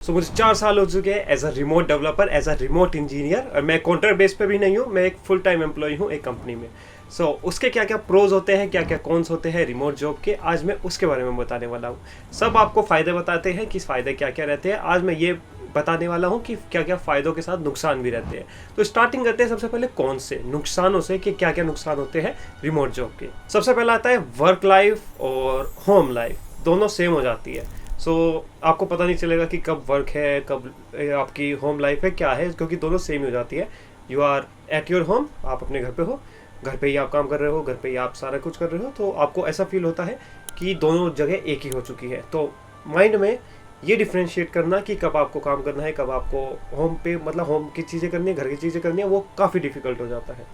मुझे 4 साल हो चुके हैं as a remote developer, as a remote engineer, और मैं कॉन्ट्रैक्ट बेस पे भी नहीं हूँ, मैं एक फुल टाइम एम्प्लॉय हूँ एक कंपनी में। उसके क्या क्या प्रोज होते हैं, क्या क्या कॉन्स होते हैं रिमोट जॉब के, आज मैं उसके बारे में बताने वाला हूँ। सब आपको फ़ायदे बताते हैं कि फ़ायदे क्या क्या रहते हैं, आज मैं ये बताने वाला हूँ कि क्या क्या फ़ायदों के साथ नुकसान भी रहते हैं। तो स्टार्टिंग करते हैं सबसे पहले कौन से नुकसानों से, कि क्या क्या नुकसान होते हैं रिमोट जॉब के। सबसे पहला आता है वर्क लाइफ और होम लाइफ दोनों सेम हो जाती है। आपको पता नहीं चलेगा कि कब वर्क है, कब आपकी होम लाइफ है, क्या है, क्योंकि दोनों सेम ही हो जाती है। You are at your home, आप अपने घर पे हो, घर पे ही आप काम कर रहे हो, घर पे ही आप सारा कुछ कर रहे हो, तो आपको ऐसा फील होता है कि दोनों जगह एक ही हो चुकी है। तो माइंड में ये डिफ्रेंशिएट करना कि कब आपको काम करना है, कब आपको होम पे मतलब होम की चीज़ें करनी है, घर की चीज़ें करनी है, वो काफ़ी डिफिकल्ट हो जाता है।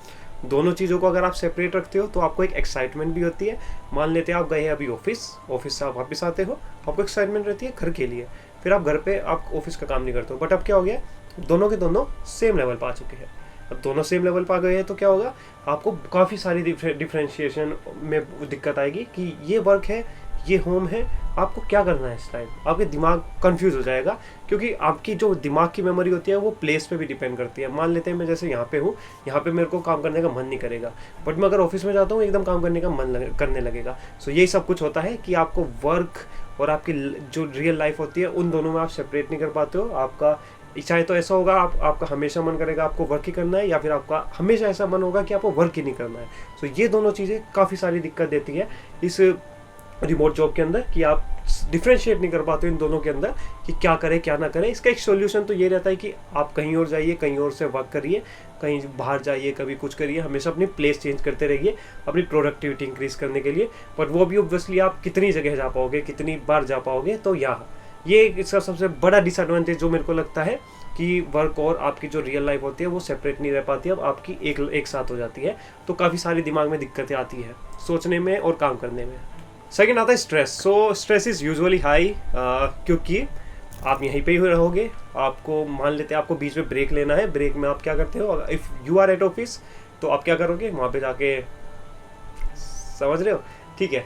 दोनों चीज़ों को अगर आप सेपरेट रखते हो तो आपको एक एक्साइटमेंट भी होती है। मान लेते हैं आप गए अभी ऑफिस से आप वापस आते हो, आपको एक्साइटमेंट रहती है घर के लिए, फिर आप घर पे आप ऑफिस का काम नहीं करते हो। बट अब क्या हो गया, दोनों के दोनों सेम लेवल पर आ चुके हैं। अब दोनों सेम लेवल पर आ गए हैं तो क्या होगा, आपको काफ़ी सारी डिफ्रेंशिएशन में दिक्कत आएगी कि ये वर्क है, ये होम है, आपको क्या करना है इस टाइम। आपके दिमाग कंफ्यूज हो जाएगा, क्योंकि आपकी जो दिमाग की मेमोरी होती है वो प्लेस पे भी डिपेंड करती है। मान लेते हैं मैं जैसे यहाँ पे हूँ, यहाँ पे मेरे को काम करने का मन नहीं करेगा, बट मैं अगर ऑफिस में जाता हूँ एकदम काम करने का करने लगेगा। यही सब कुछ होता है कि आपको वर्क और आपकी जो रियल लाइफ होती है उन दोनों में आप सेपरेट नहीं कर पाते हो। आपका चाहे तो ऐसा होगा, आपका हमेशा मन करेगा आपको वर्क ही करना है, या फिर आपका हमेशा ऐसा मन होगा कि आपको वर्क ही नहीं करना है। ये दोनों चीज़ें काफ़ी सारी दिक्कत देती है इस रिमोट जॉब के अंदर, कि आप डिफ्रेंशिएट नहीं कर पाते इन दोनों के अंदर कि क्या करें क्या ना करें। इसका एक सॉल्यूशन तो ये रहता है कि आप कहीं और जाइए, कहीं और से वर्क करिए, कहीं बाहर जाइए, कभी कुछ करिए, हमेशा अपनी प्लेस चेंज करते रहिए अपनी प्रोडक्टिविटी इंक्रीज करने के लिए। बट वो भी ऑब्वियसली आप कितनी जगह जा पाओगे, कितनी बार जा पाओगे, तो ये इसका सबसे बड़ा डिसएडवांटेज जो मेरे को लगता है कि वर्क और आपकी जो रियल लाइफ होती है वो सेपरेट नहीं रह पाती, अब आपकी एक साथ हो जाती है। तो काफ़ी सारी दिमाग में दिक्कतें आती है सोचने में और काम करने में। सेकेंड आता है stress. Stress is usually high, क्योंकि आप यहीं पे ही रहोगे। आपको मान लेते हैं आपको बीच में ब्रेक लेना है, ब्रेक में आप क्या करते हो, if you are at office तो आप क्या करोगे, वहाँ पे जाके, समझ रहे हो, ठीक है।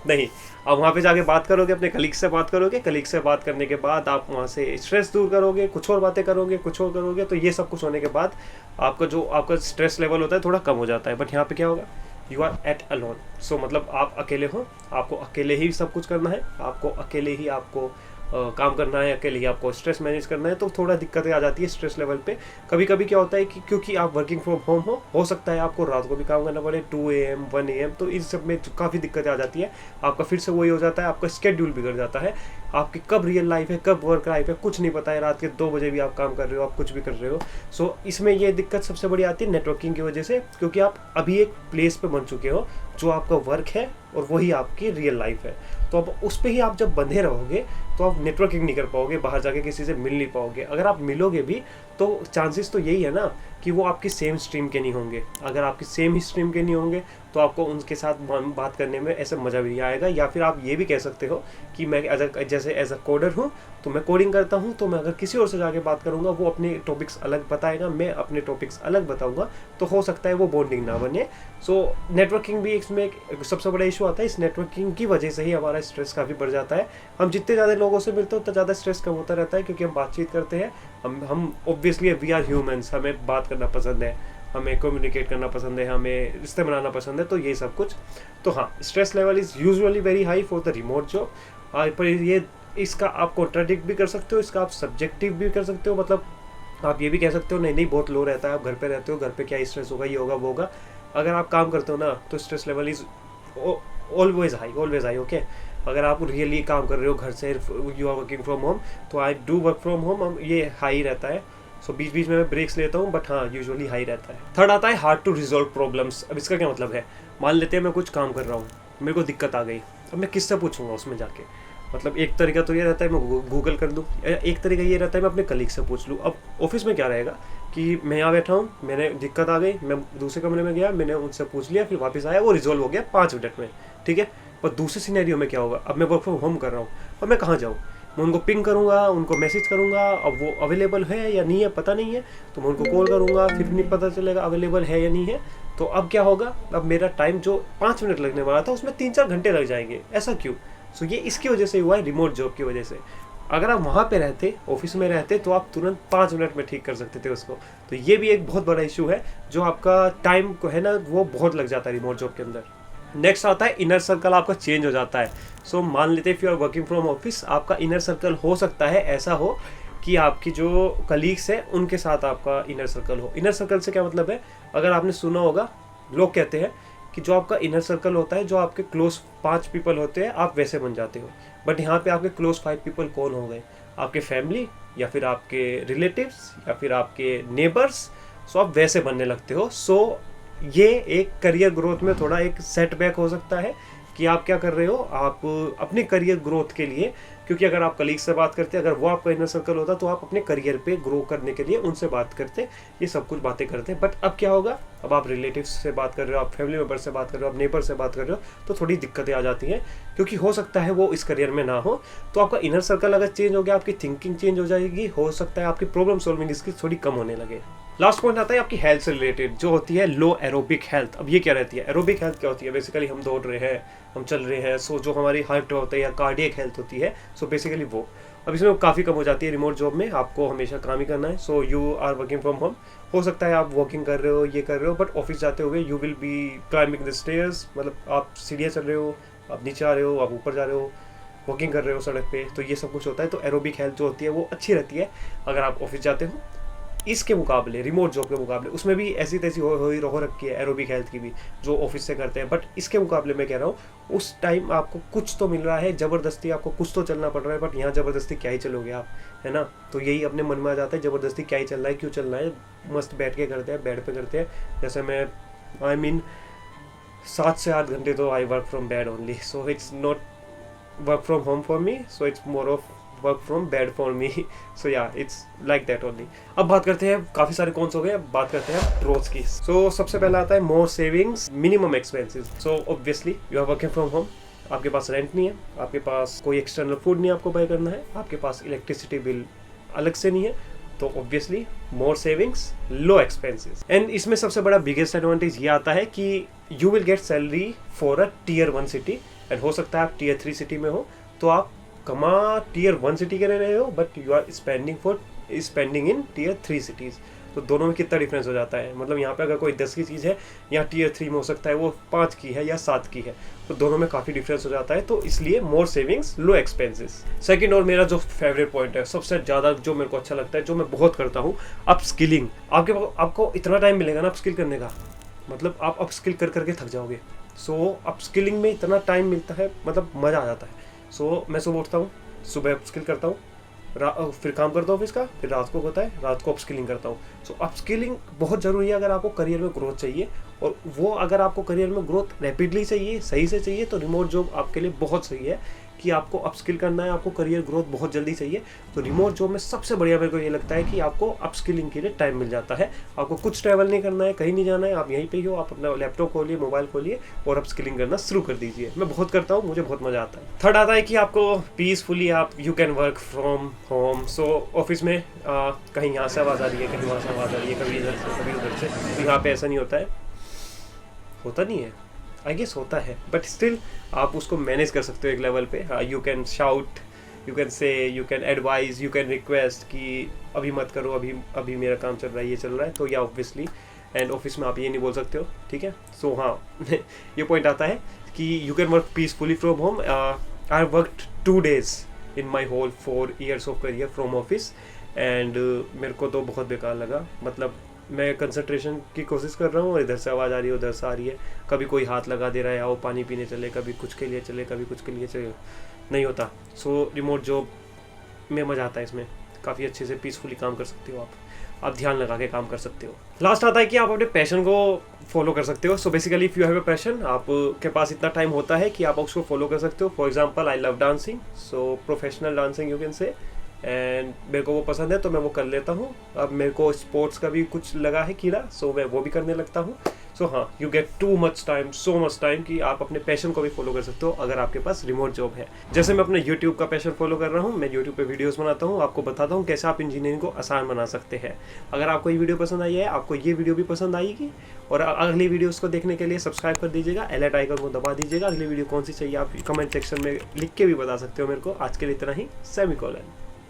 नहीं, आप वहाँ पे जाके बात करोगे, अपने कलीग से बात करोगे, कलीग से बात करने के बाद आप वहाँ से स्ट्रेस दूर करोगे, कुछ और बातें करोगे, कुछ और करोगे, तो ये सब कुछ होने के बाद आपका स्ट्रेस लेवल होता है थोड़ा कम हो जाता है। बट यहाँ पे क्या होगा, यू आर एट अलोन। मतलब आप अकेले हो, आपको अकेले ही सब कुछ करना है, आपको अकेले ही काम करना है, अकेले ही आपको स्ट्रेस मैनेज करना है, तो थोड़ा दिक्कतें आ जाती है स्ट्रेस लेवल पे। कभी कभी क्या होता है कि क्योंकि आप वर्किंग फ्रॉम होम हो सकता है आपको रात को भी काम करना पड़े 2 AM 1 AM, तो इन सब में काफ़ी दिक्कतें आ जाती है। आपका फिर से वही हो जाता है, आपका स्केड्यूल बिगड़ जाता है, आपकी कब रियल लाइफ है कब वर्क लाइफ है कुछ नहीं पता है, रात के 2 बजे भी आप काम कर रहे हो, आप कुछ भी कर रहे हो। इसमें ये दिक्कत सबसे बड़ी आती है नेटवर्किंग की वजह से, क्योंकि आप अभी एक प्लेस पे बन चुके हो जो आपका वर्क है और वही आपकी रियल लाइफ है। तो अब उस पर ही आप जब बंधे रहोगे तो आप नेटवर्किंग नहीं कर पाओगे, बाहर जाके किसी से मिल नहीं पाओगे। अगर आप मिलोगे भी तो चांसेस तो यही है ना कि वो आपकी सेम स्ट्रीम के नहीं होंगे। अगर आपकी सेम ही स्ट्रीम के नहीं होंगे तो आपको उनके साथ बात करने में ऐसा मज़ा भी नहीं आएगा। या फिर आप ये भी कह सकते हो कि मैं जैसे एज अ कोडर हूँ तो मैं कोडिंग करता हूँ, तो मैं अगर किसी और से जाके बात करूँगा वो अपने टॉपिक्स अलग बताएगा, मैं अपने टॉपिक्स अलग बताऊँगा, तो हो सकता है वो बॉन्डिंग ना बने। नेटवर्किंग भी इसमें एक सबसे बड़ा इशू आता है। इस नेटवर्किंग की वजह से ही हमारा स्ट्रेस काफ़ी बढ़ जाता है। हम जितने ज़्यादा लोगों से मिलते हैं उतना ज़्यादा स्ट्रेस कम होता रहता है, क्योंकि हम बातचीत करते हैं। हम ऑब्वियसली वी आर ह्यूमंस, हमें बात करना पसंद है, हमें कम्युनिकेट करना पसंद है, हमें रिश्ते बनाना पसंद है, तो ये सब कुछ। तो हाँ, stress level is usually very high for the remote job. पर ये इसका आप कॉन्ट्राडिक्ट भी कर सकते हो, इसका आप सब्जेक्टिव भी कर सकते हो। मतलब आप ये भी कह सकते हो नहीं बहुत लो रहता है, आप घर पे रहते हो, घर पे क्या स्ट्रेस होगा, ये होगा वो होगा। अगर आप काम करते हो ना तो stress level is always high, okay. अगर आप रियली काम कर रहे हो घर से, you are working from home, तो I do work from home, ये हाई रहता है। बीच बीच में मैं ब्रेक्स लेता हूँ, बट हाँ यूजुअली हाई रहता है। थर्ड आता है हार्ड टू रिजॉल्व प्रॉब्लम्स। अब इसका क्या मतलब है, मान लेते हैं मैं कुछ काम कर रहा हूँ, मेरे को दिक्कत आ गई, अब मैं किससे पूछूंगा उसमें जाके। मतलब एक तरीका तो ये रहता है मैं गूगल कर दूँ, एक तरीका ये रहता है मैं अपने कलीग से पूछ लूँ। अब ऑफिस में क्या रहेगा कि मैं यहाँ बैठा हूँ, मैंने दिक्कत आ गई, मैं दूसरे कमरे में गया, मैंने उनसे पूछ लिया, फिर वापस आया, वो रिजॉल्व हो गया 5 मिनट में, ठीक है। पर दूसरे सिनेरियो में क्या होगा, अब मैं वर्क फ्रॉम होम कर रहा हूँ, अब मैं कहाँ जाऊँ, मैं उनको पिंग करूँगा, उनको मैसेज करूँगा, अब वो अवेलेबल है या नहीं है पता नहीं है, तो मैं उनको कॉल करूँगा, फिर नहीं पता चलेगा अवेलेबल है या नहीं है। तो अब क्या होगा, अब मेरा टाइम जो 5 मिनट लगने वाला था उसमें 3-4 घंटे लग जाएंगे। ऐसा क्यों? ये इसकी वजह से हुआ है, रिमोट जॉब की वजह से। अगर आप वहाँ पे रहते, ऑफिस में रहते, तो आप तुरंत 5 मिनट में ठीक कर सकते थे उसको। तो ये भी एक बहुत बड़ा इशू है, जो आपका टाइम को है ना वो बहुत लग जाता है रिमोट जॉब के अंदर। नेक्स्ट आता है इनर सर्कल आपका चेंज हो जाता है। सो मान लेते हैं if you are working from office, आपका इनर सर्कल हो सकता है ऐसा हो कि आपकी जो कलीग्स हैं उनके साथ आपका इनर सर्कल हो। इनर सर्कल से क्या मतलब है, अगर आपने सुना होगा, लोग कहते हैं कि जो आपका इनर सर्कल होता है, जो आपके क्लोज 5 पीपल होते हैं, आप वैसे बन जाते हो। बट यहाँ पे आपके क्लोज 5 पीपल कौन हो गए, आपके फैमिली या फिर आपके रिलेटिव्स या फिर आपके नेबर्स। सो आप वैसे बनने लगते हो। सो ये एक करियर ग्रोथ में थोड़ा एक सेटबैक हो सकता है कि आप क्या कर रहे हो, आप अपने करियर ग्रोथ के लिए, क्योंकि अगर आप कलीग से बात करते, अगर वो आपका इनर सर्कल होता, तो आप अपने करियर पे ग्रो करने के लिए उनसे बात करते, ये सब कुछ बातें करते। बट अब क्या होगा, अब आप रिलेटिव्स से बात कर रहे हो, आप फैमिली मेम्बर से बात कर रहे हो, आप नेबर से बात कर रहे हो, तो थोड़ी दिक्कतें आ जाती हैं, क्योंकि हो सकता है वो इस करियर में ना हो। तो आपका इनर सर्कल अगर चेंज हो गया, आपकी थिंकिंग चेंज हो जाएगी, हो सकता है आपकी प्रॉब्लम सॉल्विंग स्किल्स थोड़ी कम होने लगे। लास्ट पॉइंट आता है आपकी हेल्थ से रिलेटेड, जो होती है लो एरोबिक हेल्थ। अब ये क्या रहती है, एरोबिक हेल्थ क्या होती है, बेसिकली हम दौड़ रहे हैं, हम चल रहे हैं, सो जो हमारी हार्ट होता है या कार्डियक हेल्थ होती है, सो बेसिकली वो अब इसमें काफ़ी कम हो जाती है रिमोट जॉब में। आपको हमेशा काम ही करना है, so you are working from home. हो सकता है आप वॉकिंग कर रहे हो, ये कर रहे हो, बट ऑफिस जाते हुए you will be climbing the stairs, मतलब आप सीढ़ियाँ चल रहे हो, आप नीचे आ रहे हो, आप ऊपर जा रहे हो, वॉकिंग कर रहे हो सड़क पे, तो ये सब कुछ होता है। तो एरोबिक हेल्थ जो होती है वो अच्छी रहती है अगर आप ऑफिस जाते हो। इसके मुकाबले, रिमोट जॉब के मुकाबले, उसमें भी ऐसी तैसी हो रखी है एरोबिक हेल्थ की भी, जो ऑफिस से करते हैं। बट इसके मुकाबले मैं कह रहा हूँ, उस टाइम आपको कुछ तो मिल रहा है, ज़बरदस्ती आपको कुछ तो चलना पड़ रहा है, बट यहाँ ज़बरदस्ती क्या ही चलोगे आप, है ना। तो यही अपने मन में आ जाता है, ज़बरदस्ती क्या ही चल रहा है, क्यों चल रहा है, मस्त बैठ के करते हैं, बेड पे करते हैं। जैसे मैं 7 से 8 घंटे तो I work from bed only, so it's not work from home for me, so it's more of work from bed for me. So yeah it's like that only. अब बात करते हैं, काफ़ी सारे कौन हो गए, अब बात करते हैं प्रोज की। सो सबसे पहला आता है more savings, minimum expenses. So obviously you are working from home, आपके पास रेंट नहीं है, आपके पास कोई एक्सटर्नल फूड नहीं आपको बाय करना है, आपके पास इलेक्ट्रिसिटी बिल अलग से नहीं है, तो obviously more savings, low expenses. And इसमें सबसे बड़ा बिगेस्ट एडवांटेज ये आता है कि you will get salary for a tier 1 city, and हो सकता है आप टियर 3 सिटी में हो, तो आप कमा टियर 1 सिटी के रहे हो, but you are spending in tier 3 cities. तो दोनों में कितना डिफरेंस हो जाता है, मतलब यहाँ पे अगर कोई 10 की चीज़ है, यहाँ टियर 3 में हो सकता है वो 5 की है या 7 की है, तो दोनों में काफ़ी डिफरेंस हो जाता है। तो इसलिए मोर सेविंग्स, लो एक्सपेंसेस। सेकंड, और मेरा जो फेवरेट पॉइंट है, सबसे ज़्यादा जो मेरे को अच्छा लगता है, जो मैं बहुत करता हूँ, अप स्किलिंग। आपको इतना टाइम मिलेगा ना अप स्किल करने का, मतलब आप अप स्किल कर करके थक जाओगे। सो अप स्किलिंग में इतना टाइम मिलता है, मतलब मज़ा आ जाता है। सो मैं सुबह उठता हूँ, सुबह अप स्किल करता हूँ, फिर काम करता हूँ ऑफिस का, फिर रात को होता है, रात को अपस्किलिंग करता हूँ। सो अपस्किलिंग बहुत ज़रूरी है अगर आपको करियर में ग्रोथ चाहिए, और वो अगर आपको करियर में ग्रोथ रैपिडली चाहिए, सही से चाहिए, तो रिमोट जॉब आपके लिए बहुत सही है कि आपको अपस्किल करना है, आपको करियर ग्रोथ बहुत जल्दी चाहिए। तो रिमोट जॉब में सबसे बढ़िया मेरे को ये लगता है कि आपको अपस्किलिंग के लिए टाइम मिल जाता है, आपको कुछ ट्रैवल नहीं करना है, कहीं नहीं जाना है, आप यहीं पे ही हो, आप अपना लैपटॉप खोलिए, मोबाइल खोलिए और अपस्किलिंग करना शुरू कर दीजिए। मैं बहुत करता हूँ, मुझे बहुत मज़ा आता है। थर्ड आता है कि आपको peacefully you can work from home. So office में कहीं यहाँ से आवाज़ आ रही है, कहीं वहाँ से आवाज़ आ रही है, कभी इधर से कभी उधर से, तो यहाँ पे ऐसा नहीं होता है, होता नहीं है, आई गेस होता है, बट स्टिल आप उसको मैनेज कर सकते हो एक लेवल पे। You can shout, you can say, you can advise, you can request कि अभी मत करो, अभी मेरा काम चल रहा है, ये चल रहा है, तो या ऑब्वियसली। एंड ऑफिस में आप ये नहीं बोल सकते हो, ठीक है। सो हाँ ये पॉइंट आता है कि you can work peacefully from home. I have worked 2 days in my whole 4 years of career from office, and मेरे को तो बहुत बेकार लगा। मतलब मैं कंसंट्रेशन की कोशिश कर रहा हूँ और इधर से आवाज़ आ रही है, उधर से आ रही है, कभी कोई हाथ लगा दे रहा है, आओ पानी पीने चले, कभी कुछ के लिए चले, कभी कुछ के लिए चले, नहीं होता। सो रिमोट जॉब में मज़ा आता है, इसमें काफ़ी अच्छे से पीसफुली काम कर सकते हो, आप ध्यान लगा के काम कर सकते हो। लास्ट आता है कि आप अपने पैशन को फॉलो कर सकते हो। So basically if you have a passion, आपके पास इतना टाइम होता है कि आप उसको फॉलो कर सकते हो। For example I love dancing, so professional dancing you can say, and मेरे को वो पसंद है तो मैं वो कर लेता हूँ। अब मेरे को स्पोर्ट्स का भी कुछ लगा है कीड़ा, सो मैं वो भी करने लगता हूँ। सो हाँ, you get too much time, so much time कि आप अपने पैशन को भी फॉलो कर सकते हो अगर आपके पास रिमोट जॉब है। जैसे मैं अपने यूट्यूब का पैशन फॉलो कर रहा हूँ, मैं यूट्यूब पे वीडियोस बनाता हूँ, आपको बताता हूँ कैसे आप इंजीनियरिंग को आसान बना सकते हैं। अगर आपको ये वीडियो पसंद आई है, आपको ये वीडियो भी पसंद आएगी, और अगली वीडियोस को देखने के लिए सब्सक्राइब कर दीजिएगा, अलर्ट आइकन को दबा दीजिएगा। अगली वीडियो कौन सी चाहिए आप कमेंट सेक्शन में लिख के भी बता सकते हो मेरे को। आज के लिए इतना ही, सेमीकोलन।